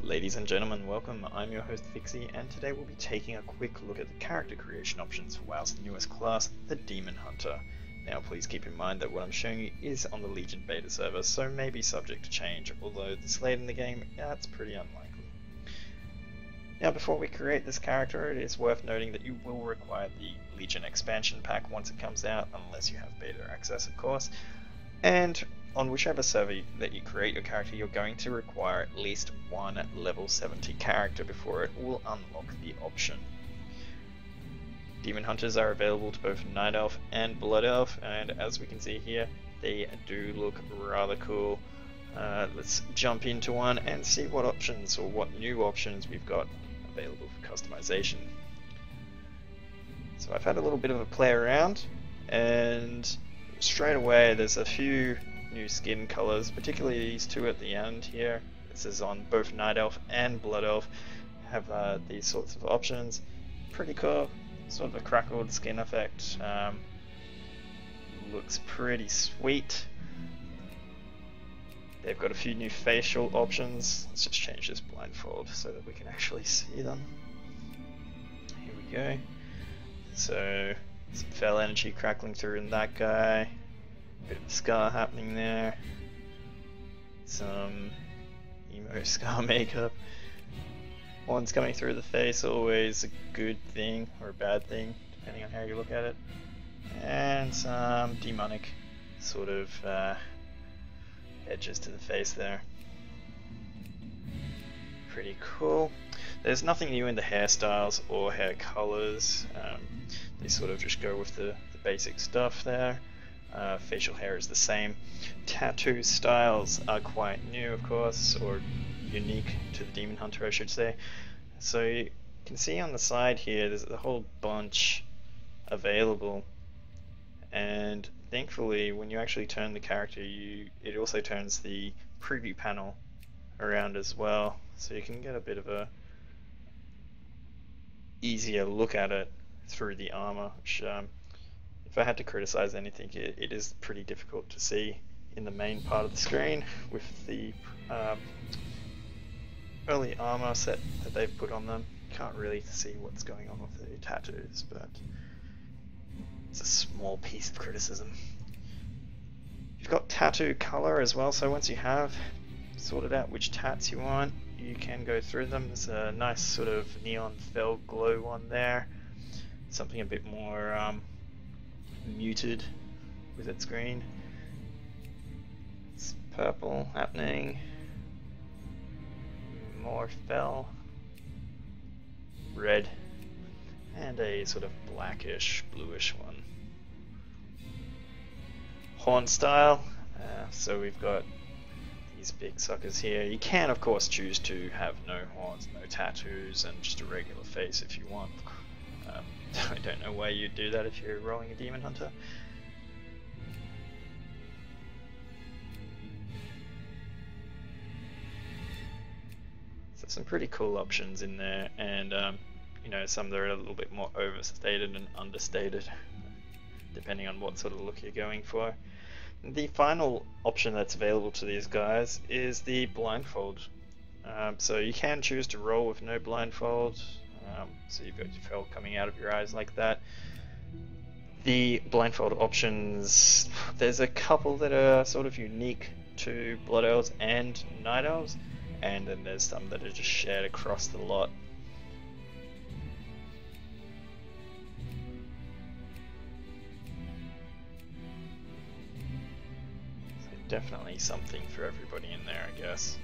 Ladies and gentlemen, welcome. I'm your host Fixie, and today we'll be taking a quick look at the character creation options for WoW's newest class, the Demon Hunter. Now please keep in mind that what I'm showing you is on the Legion beta server, so may be subject to change, although this late in the game, that's pretty unlikely. Now before we create this character, it is worth noting that you will require the Legion expansion pack once it comes out, unless you have beta access of course, and on whichever server that you create your character, you're going to require at least one level 70 character before it will unlock the option. Demon Hunters are available to both Night Elf and Blood Elf, and as we can see here, they do look rather cool. Let's jump into one and see what options or what new options we've got available for customization. So I've had a little bit of a play around, and straight away there's a few new skin colors, particularly these two at the end here. This is on both Night Elf and Blood Elf, have these sorts of options. Pretty cool, sort of a crackled skin effect. Looks pretty sweet. They've got a few new facial options. Let's just change this blindfold so that we can actually see them. Here we go. So some fell energy crackling through in that guy. Bit of a scar happening there. Some emo scar makeup. Horns coming through the face, always a good thing or a bad thing, depending on how you look at it. And some demonic sort of edges to the face there. Pretty cool. There's nothing new in the hairstyles or hair colors. They sort of just go with the basic stuff there. Facial hair is the same. Tattoo styles are quite new, of course, or unique to the Demon Hunter, I should say. So you can see on the side here, there's a whole bunch available, and thankfully, when you actually turn the character, it also turns the preview panel around as well, so you can get a bit of a easier look at it through the armor, which if I had to criticize anything, it is pretty difficult to see in the main part of the screen with the early armor set that they've put on them. Can't really see what's going on with the tattoos, but it's a small piece of criticism. You've got tattoo color as well, so once you have sorted out which tats you want, you can go through them. There's a nice sort of neon fell glow one there, something a bit more muted with its green. It's purple happening, more fell, red, and a sort of blackish bluish one. Horn style, so we've got these big suckers here. You can of course choose to have no horns, no tattoos, and just a regular face if you want. I don't know why you'd do that if you're rolling a Demon Hunter. So some pretty cool options in there, and you know, some that are a little bit more overstated and understated, depending on what sort of look you're going for. The final option that's available to these guys is the blindfold. So you can choose to roll with no blindfold. So you've got your fell coming out of your eyes like that. The blindfold options, there's a couple that are sort of unique to Blood Elves and Night Elves, and then there's some that are just shared across the lot. So definitely something for everybody in there, I guess.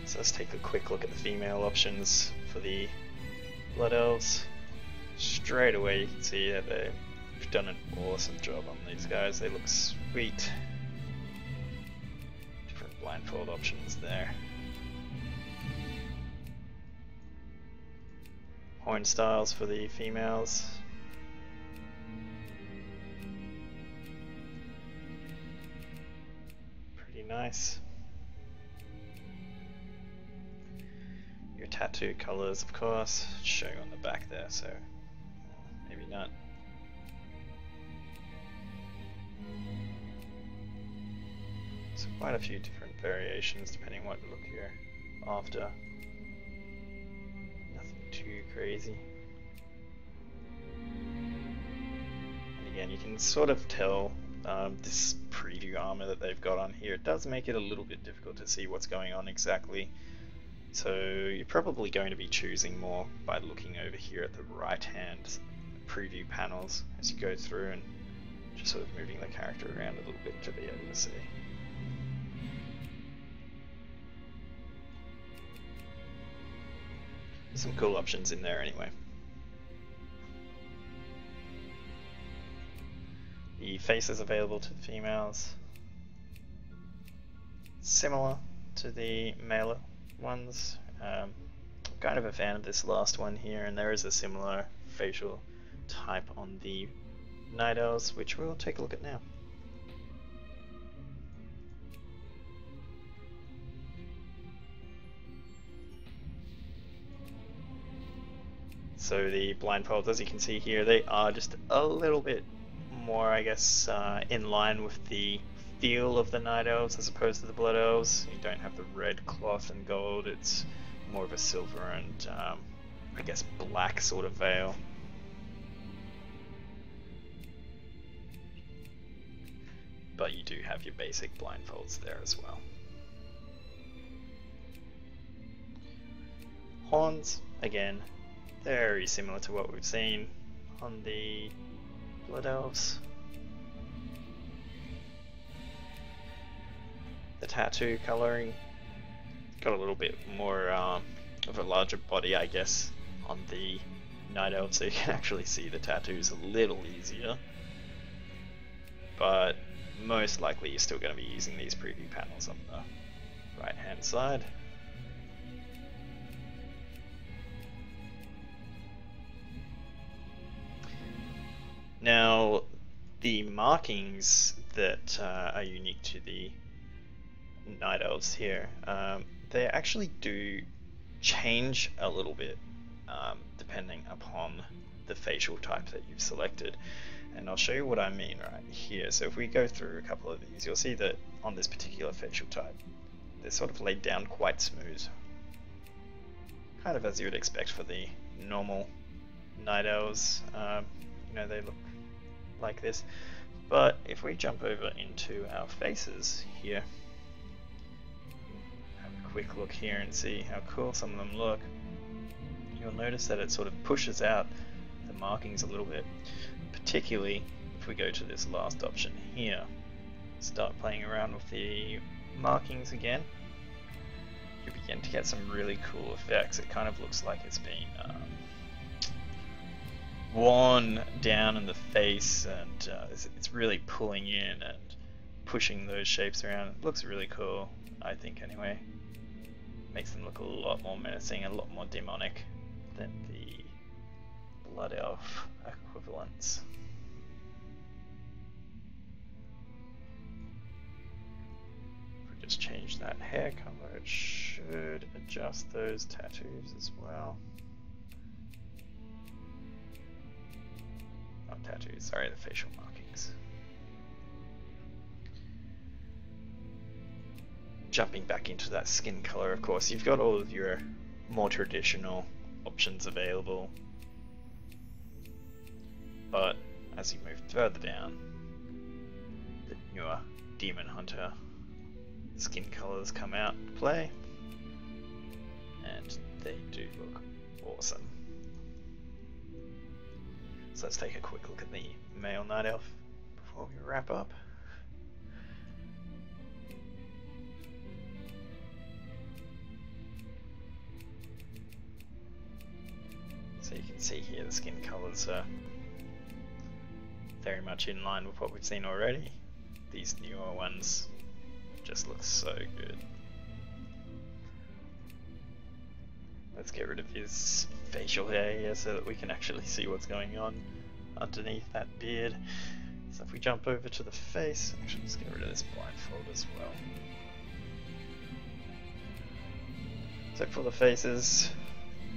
So let's take a quick look at the female options for the Blood Elves. Straight away you can see that they've done an awesome job on these guys. They look sweet. Different blindfold options there. Horn styles for the females. Pretty nice. Your tattoo colors, of course, showing on the back there, so maybe not. So quite a few different variations depending on what look you're after. Nothing too crazy. And again, you can sort of tell this preview armor that they've got on here. It does make it a little bit difficult to see what's going on exactly. So you're probably going to be choosing more by looking over here at the right hand preview panels as you go through and just sort of moving the character around a little bit to be able to see. There's some cool options in there anyway. The faces available to females, similar to the male ones. I'm kind of a fan of this last one here, and there is a similar facial type on the Night Elves, which we'll take a look at now. So the blindfolds, as you can see here, they are just a little bit more, I guess, in line with the feel of the Night Elves as opposed to the Blood Elves. You don't have the red cloth and gold, it's more of a silver and I guess black sort of veil. But you do have your basic blindfolds there as well. Horns, again, very similar to what we've seen on the Blood Elves. The tattoo colouring got a little bit more of a larger body, I guess, on the Night Elf, so you can actually see the tattoos a little easier. But most likely you're still going to be using these preview panels on the right hand side. Now, the markings that are unique to the Night Elves here, they actually do change a little bit depending upon the facial type that you've selected. And I'll show you what I mean right here. So if we go through a couple of these, you'll see that on this particular facial type, they're sort of laid down quite smooth. Kind of as you would expect for the normal Night Elves. You know, they look like this. But if we jump over into our faces here, have a quick look here and see how cool some of them look, you'll notice that it sort of pushes out the markings a little bit. Particularly if we go to this last option here, start playing around with the markings again, you begin to get some really cool effects. It kind of looks like it's been worn down in the face, and it's really pulling in and pushing those shapes around. It looks really cool, I think, anyway. Makes them look a lot more menacing and a lot more demonic than the Blood Elf equivalents. If we just change that hair color, it should adjust those tattoos as well. Not tattoos, sorry, the facial markings. Jumping back into that skin color, of course, you've got all of your more traditional options available. But as you move further down, the newer Demon Hunter skin colors come out to play, and they do look awesome. So let's take a quick look at the male Night Elf before we wrap up. So you can see here the skin colors are very much in line with what we've seen already. These newer ones just look so good. Let's get rid of his facial hair here so that we can actually see what's going on underneath that beard. So if we jump over to the face, actually let's get rid of this blindfold as well. So for the faces,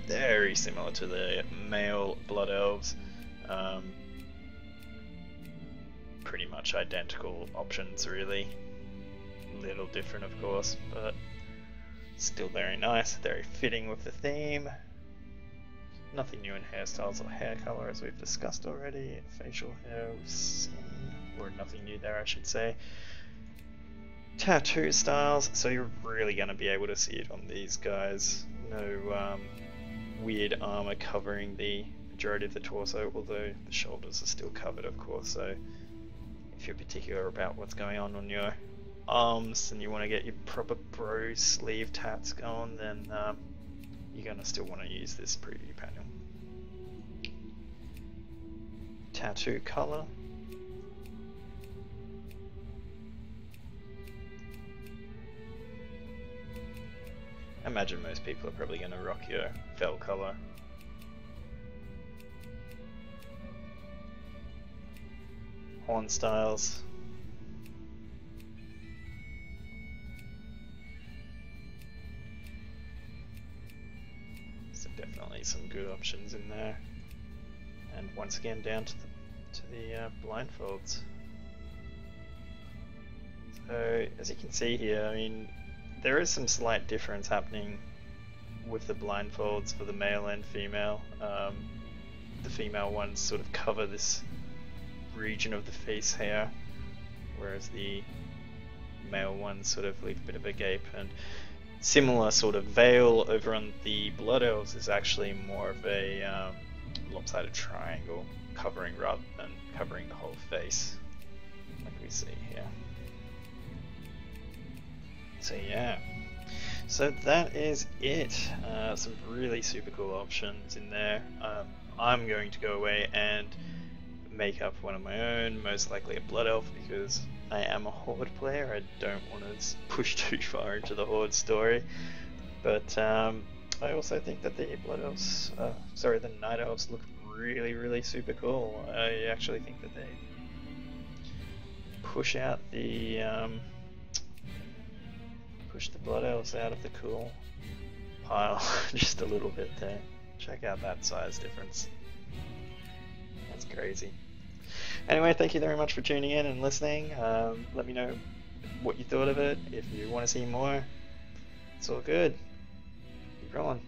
very similar to the male Blood Elves. Pretty much identical options really. little different, of course, but still very nice, very fitting with the theme. Nothing new in hairstyles or hair color, as we've discussed already. Facial hair we've seen, or nothing new there, I should say. Tattoo styles, so you're really going to be able to see it on these guys. No weird armor covering the majority of the torso, although the shoulders are still covered, of course. So if you're particular about what's going on your arms and you want to get your proper bro sleeve tats going, then you're going to still want to use this preview panel. Tattoo color. I imagine most people are probably going to rock your fell color. Horn styles. So definitely some good options in there. And once again down to the blindfolds. So as you can see here, I mean, there is some slight difference happening with the blindfolds for the male and female. The female ones sort of cover this region of the face hair, whereas the male ones sort of leave a bit of a gape. And similar sort of veil over on the Blood Elves is actually more of a lopsided triangle, covering rather than covering the whole face, like we see here. So yeah, so that is it. Some really super cool options in there. I'm going to go away and make up one of my own, most likely a Blood Elf, because I am a Horde player. I don't want to push too far into the Horde story, but I also think that the Blood Elves, the Night Elves look really super cool. I actually think that they push out the push the Blood Elves out of the cool pile just a little bit there. Check out that size difference. That's crazy. Anyway, thank you very much for tuning in and listening. Let me know what you thought of it. If you want to see more, it's all good. Keep rolling.